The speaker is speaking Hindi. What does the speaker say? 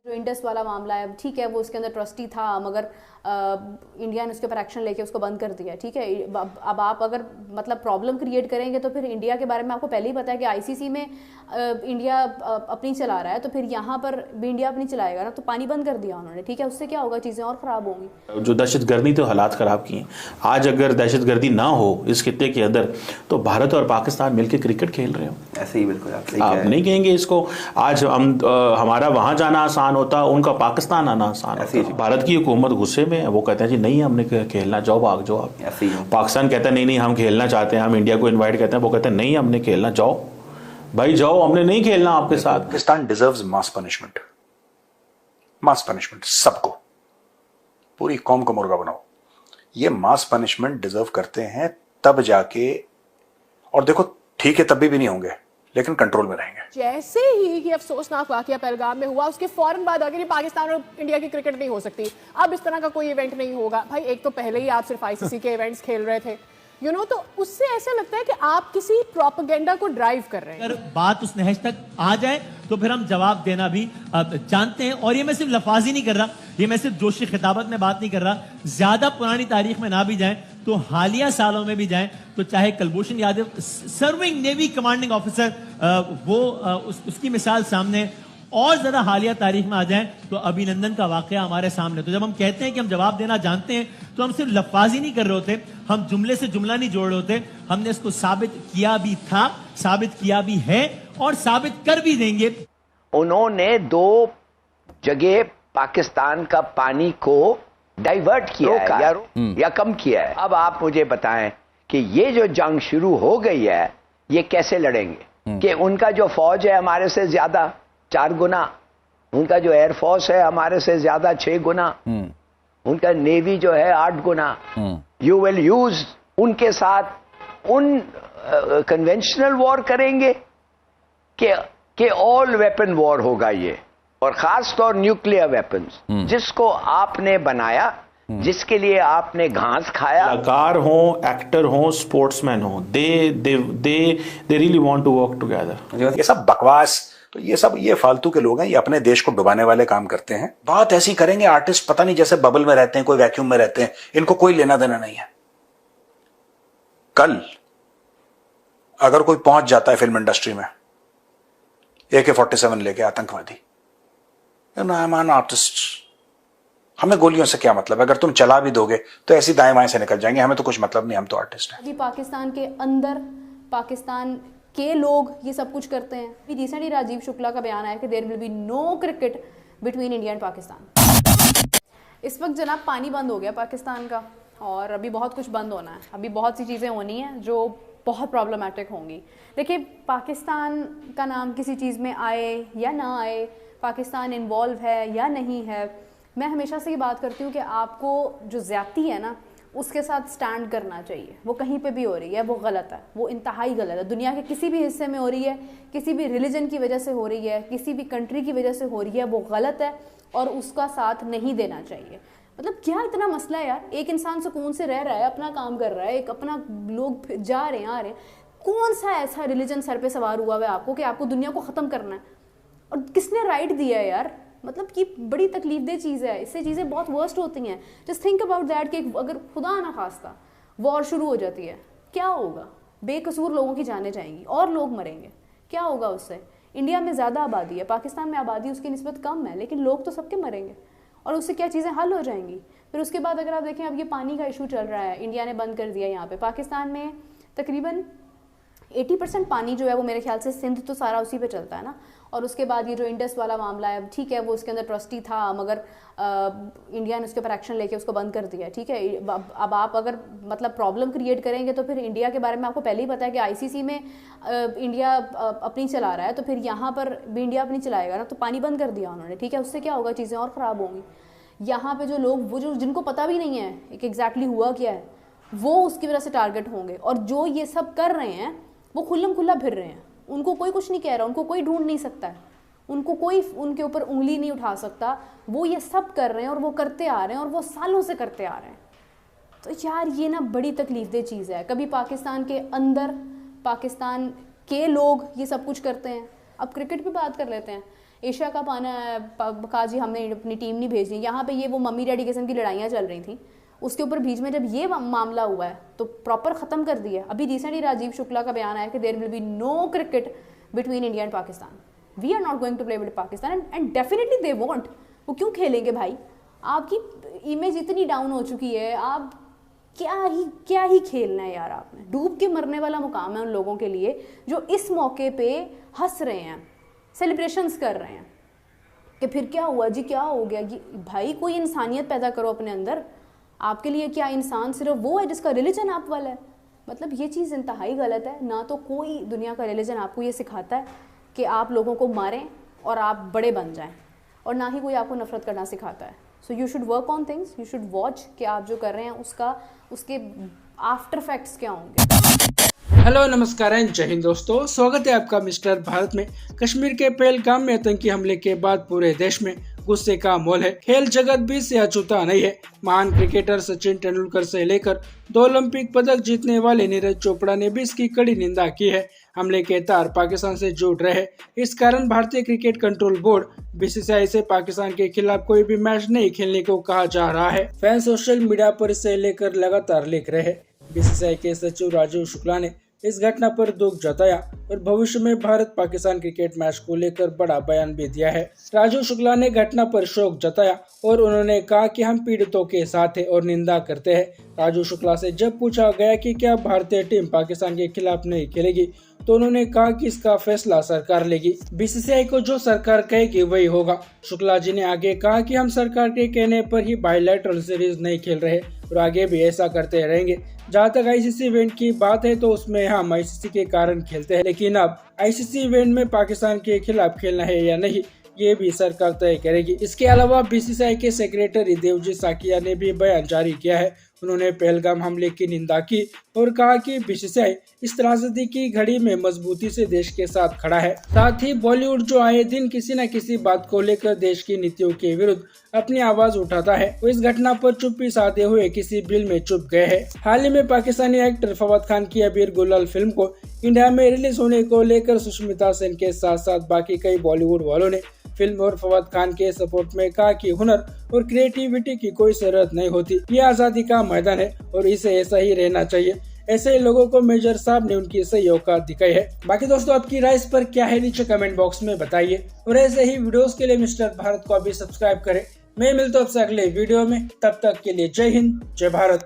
जो इंडस वाला मामला है, ठीक है वो उसके अंदर ट्रस्टी था, मगर इंडिया ने उसके ऊपर एक्शन लेके उसको बंद कर दिया, ठीक है। अब आप अगर मतलब प्रॉब्लम क्रिएट करेंगे तो फिर इंडिया के बारे में आपको पहले ही पता है कि आईसीसी में इंडिया अपनी चला रहा है, तो फिर यहाँ पर भी इंडिया अपनी चलाएगा ना, तो पानी बंद कर दिया उन्होंने, ठीक है। उससे क्या होगा, चीज़ें और ख़राब होंगी। जो दहशतगर्दी तो हालात ख़राब किए। आज अगर दहशतगर्दी ना हो इस खित्ते के अंदर तो भारत और पाकिस्तान मिलकर क्रिकेट खेल रहे हो। ऐसे ही बिल्कुल आप नहीं कहेंगे इसको। आज हमारा वहाँ जाना आसान होता, उनका पाकिस्तान आना आसान होता। भारत की हुकूमत गुस्से में है, वो कहते हैं जी नहीं हमने खेलना, जाओ भाग जाओ आप। पाकिस्तान कहता है नहीं हम खेलना चाहते हैं, हम इंडिया को इन्वाइट करते हैं, वो कहते हैं नहीं हमने खेलना, जाओ भाई जाओ, हमने नहीं खेलना आपके साथ। पाकिस्तान डिजर्व्स मास पनिशमेंट, मास पनिशमेंट सबको, पूरी कौम को मुर्गा बनाओ। ये मास पनिशमेंट डिजर्व करते हैं तब जाके, और देखो ठीक है तब भी नहीं होंगे लेकिन कंट्रोल में रहेंगे। जैसे ही ये अफसोसनाक वाकया पहलगाम में हुआ उसके फौरन बाद अगर पाकिस्तान और इंडिया की क्रिकेट नहीं हो सकती, अब इस तरह का कोई इवेंट नहीं होगा। भाई एक तो पहले ही आप सिर्फ आईसीसी के इवेंट्स खेल रहे थे, तो उससे ऐसा लगता है कि आप किसी प्रोपेगेंडा को ड्राइव कर रहे हैं। अगर बात उस नहज तक आ जाए तो फिर हम जवाब देना भी जानते हैं। और ये मैं सिर्फ लफाजी नहीं कर रहा, ये मैं सिर्फ जोशी खिताबत में बात नहीं कर रहा। ज्यादा पुरानी तारीख में ना भी जाएं तो हालिया सालों में भी जाएं तो चाहे Kulbhushan Yadav serving navy commanding officer, उसकी मिसाल सामने, और ज्यादा हालिया तारीख में आ जाएं तो अभिनंदन का वाकया हमारे सामने। तो जब हम कहते हैं कि हम जवाब देना जानते हैं तो हम सिर्फ लफाजी नहीं कर रहे होते, हम जुमले से जुमला नहीं जोड़ रहे होते, हमने इसको साबित किया भी था, साबित किया भी है और साबित कर भी देंगे। उन्होंने 2 जगह पाकिस्तान का पानी को डाइवर्ट किया है या कम किया है। अब आप मुझे बताएं कि ये जो जंग शुरू हो गई है ये कैसे लड़ेंगे? कि उनका जो फौज है हमारे से ज्यादा 4 गुना, उनका जो एयरफोर्स है हमारे से ज्यादा 6 गुना, उनका नेवी जो है 8 गुना। यू विल यूज उनके साथ उन कन्वेंशनल वॉर करेंगे कि ऑल वेपन वॉर होगा ये, और खास तौर न्यूक्लियर वेपन्स जिसको आपने बनाया, जिसके लिए आपने घास खाया। कलाकार हो, एक्टर हो, स्पोर्ट्समैन हो, they really want to work together. ये सब बकवास, तो ये फालतू के लोग हैं, ये अपने देश को डुबाने वाले काम करते हैं। बात ऐसी करेंगे आर्टिस्ट, पता नहीं जैसे बबल में रहते हैं, कोई वैक्यूम में रहते हैं, इनको कोई लेना देना नहीं है। कल अगर कोई पहुंच जाता है फिल्म इंडस्ट्री में AK-47 लेके आतंकवादी, आई एम एन आर्टिस्ट, हमें गोलियों से क्या मतलब? अगर तुम चला भी दोगे तो ऐसी दाएं बाएं से निकल जाएंगे, हमें तो कुछ मतलब नहीं, हम तो आर्टिस्ट हैं। अभी पाकिस्तान के अंदर पाकिस्तान के लोग ये सब कुछ करते हैं। अभी रिसेंटली राजीव शुक्ला का बयान आया कि there will be no cricket between India and Pakistan. इस वक्त जनाब पानी बंद हो गया पाकिस्तान का, और अभी बहुत कुछ बंद होना है, अभी बहुत सी चीज़ें होनी हैं जो बहुत प्रॉब्लमेटिक होंगी। देखिए पाकिस्तान का नाम किसी चीज़ में आए या ना आए, पाकिस्तान इन्वॉल्व है या नहीं है, मैं हमेशा से ये बात करती हूँ कि आपको जो ज़्यादती है ना उसके साथ स्टैंड करना चाहिए। वो कहीं पे भी हो रही है वो गलत है, वो इंतहाई गलत है। दुनिया के किसी भी हिस्से में हो रही है, किसी भी रिलीजन की वजह से हो रही है, किसी भी कंट्री की वजह से हो रही है, वो गलत है और उसका साथ नहीं देना चाहिए। मतलब क्या इतना मसला है यार, एक इंसान सुकून से रह रहा है, अपना काम कर रहा है, एक अपना लोग जा रहे हैं आ रहे हैं, कौन सा ऐसा रिलीजन सर पे सवार हुआ है आपको कि आपको दुनिया को ख़त्म करना है? और किसने राइट दिया है यार? मतलब कि बड़ी तकलीफदेह चीज़ है, इससे चीज़ें बहुत वर्स्ट होती हैं। जस्ट थिंक अबाउट दैट कि अगर खुदा ना खास्ता वॉर शुरू हो जाती है, क्या होगा? बेकसूर लोगों की जानें जाएंगी और लोग मरेंगे, क्या होगा उससे? इंडिया में ज़्यादा आबादी है, पाकिस्तान में आबादी उसकी निस्बत कम है, लेकिन लोग तो सबके मरेंगे, और उससे क्या चीज़ें हल हो जाएंगी? फिर उसके बाद अगर आप देखें, अब ये पानी का इशू चल रहा है, इंडिया ने बंद कर दिया यहाँ पे। पाकिस्तान में तकरीबन 80% पानी जो है वो मेरे ख्याल से सिंध तो सारा उसी पे चलता है ना। और उसके बाद ये जो इंडस वाला मामला है, ठीक है वो उसके अंदर ट्रस्टी था, मगर इंडिया ने उसके ऊपर एक्शन लेके उसको बंद कर दिया, ठीक है। अब आप अगर मतलब प्रॉब्लम क्रिएट करेंगे तो फिर इंडिया के बारे में आपको पहले ही पता है कि आईसीसी में इंडिया अपनी चला रहा है, तो फिर यहाँ पर भी इंडिया अपनी चलाएगा ना, तो पानी बंद कर दिया उन्होंने, ठीक है। उससे क्या होगा, चीज़ें और ख़राब होंगी। यहाँ पे जो लोग, वो जो जिनको पता भी नहीं है कि एग्जैक्टली हुआ क्या है, वो उसकी वजह से टारगेट होंगे। और जो ये सब कर रहे हैं वो खुल्लम खुल्ला फिर रहे हैं, उनको कोई कुछ नहीं कह रहा, उनको कोई ढूंढ नहीं सकता है, उनको कोई उनके ऊपर उंगली नहीं उठा सकता। वो ये सब कर रहे हैं और वो करते आ रहे हैं और वो सालों से करते आ रहे हैं। तो यार ये ना बड़ी तकलीफदेह चीज़ है। कभी पाकिस्तान के अंदर पाकिस्तान के लोग ये सब कुछ करते हैं। अब क्रिकेट पे बात कर लेते हैं एशिया कप आना है, कहा जी हमने अपनी टीम नहीं भेजनी, यहाँ पे ये वो मम्मी डैडी किस्म की लड़ाइयाँ चल रही थी, उसके ऊपर बीच में जब ये मामला हुआ है तो प्रॉपर ख़त्म कर दिया। अभी रिसेंटली राजीव शुक्ला का बयान आया कि there will be no cricket between India and Pakistan, we are not going to play with Pakistan and definitely they won't. वो क्यों खेलेंगे भाई, आपकी इमेज इतनी डाउन हो चुकी है, आप क्या ही खेलना है यार, आपने डूब के मरने वाला मुकाम है उन लोगों के लिए जो इस मौके पे हंस रहे हैं, सेलिब्रेशंस कर रहे हैं कि फिर क्या हुआ जी, क्या हो गया। भाई कोई इंसानियत पैदा करो अपने अंदर। आपके लिए क्या इंसान सिर्फ वो है जिसका रिलीजन आप वाला है? मतलब ये चीज़ इंतहाई गलत है। ना तो कोई दुनिया का रिलीजन आपको ये सिखाता है कि आप लोगों को मारें और आप बड़े बन जाएं, और ना ही कोई आपको नफरत करना सिखाता है। So you should work on things, you should watch कि आप जो कर रहे हैं उसके आफ्टर इफेक्ट्स क्या होंगे। हेलो नमस्कार एंड जय हिंद दोस्तों, स्वागत है आपका मिस्टर भारत में। कश्मीर के पहलगाम में आतंकी हमले के बाद पूरे देश में गुस्से का माहौल है। खेल जगत भी से अछूता नहीं है। महान क्रिकेटर सचिन तेंदुलकर से लेकर 2 ओलंपिक पदक जीतने वाले नीरज चोपड़ा ने भी इसकी कड़ी निंदा की है। हमले के तार पाकिस्तान से जुड़ रहे हैं। इस कारण भारतीय क्रिकेट कंट्रोल बोर्ड बीसीसीआई से पाकिस्तान के खिलाफ कोई भी मैच नहीं खेलने को कहा जा रहा है। फैंस सोशल मीडिया पर इसे लेकर लगातार लिख रहे हैं। बीसीसीआई के सचिव राजीव शुक्ला ने इस घटना पर दुख जताया और भविष्य में भारत पाकिस्तान क्रिकेट मैच को लेकर बड़ा बयान भी दिया है। राजीव शुक्ला ने घटना पर शोक जताया और उन्होंने कहा कि हम पीड़ितों के साथ हैं और निंदा करते हैं। राजीव शुक्ला से जब पूछा गया कि क्या भारतीय टीम पाकिस्तान के खिलाफ नहीं खेलेगी तो उन्होंने कहा कि इसका फैसला सरकार लेगी। बीसीसीआई को जो सरकार कहेगी वही होगा। शुक्ला जी ने आगे कहा कि हम सरकार के कहने पर ही बायलैटरल सीरीज नहीं खेल रहे और आगे भी ऐसा करते रहेंगे। जहाँ तक आईसीसी इवेंट की बात है तो उसमें हम आईसीसी के कारण खेलते हैं, लेकिन अब आईसीसी इवेंट में पाकिस्तान के खिलाफ खेलना है या नहीं ये भी सरकार तय करेगी। इसके अलावा बीसीसीआई के सेक्रेटरी देवजीत साकिया ने भी बयान जारी किया है। उन्होंने पहलगाम हमले की निंदा की और कहा कि बीसीसीआई इस त्रासदी की घड़ी में मजबूती से देश के साथ खड़ा है। साथ ही बॉलीवुड जो आए दिन किसी न किसी बात को लेकर देश की नीतियों के विरुद्ध अपनी आवाज उठाता है, वो इस घटना पर चुप्पी साधे हुए किसी बिल में चुप गए हैं। हाल ही में पाकिस्तानी एक्टर फवाद खान की अबीर गुलाल फिल्म को इंडिया में रिलीज होने को लेकर सुष्मिता सेन के साथ साथ बाकी कई बॉलीवुड वालों ने फिल्म और फवाद खान के सपोर्ट में कहा कि हुनर और क्रिएटिविटी की कोई जरूरत नहीं होती, ये आजादी का मैदान है और इसे ऐसा ही रहना चाहिए। ऐसे लोगों को मेजर साहब ने उनकी सही औकात दिखाई है। बाकी दोस्तों आपकी राय इस पर क्या है नीचे कमेंट बॉक्स में बताइए और ऐसे ही वीडियोस के लिए मिस्टर भारत को अभी सब्सक्राइब करें। मैं मिलता हूं आपसे अगले वीडियो में, तब तक के लिए जय हिंद जय भारत।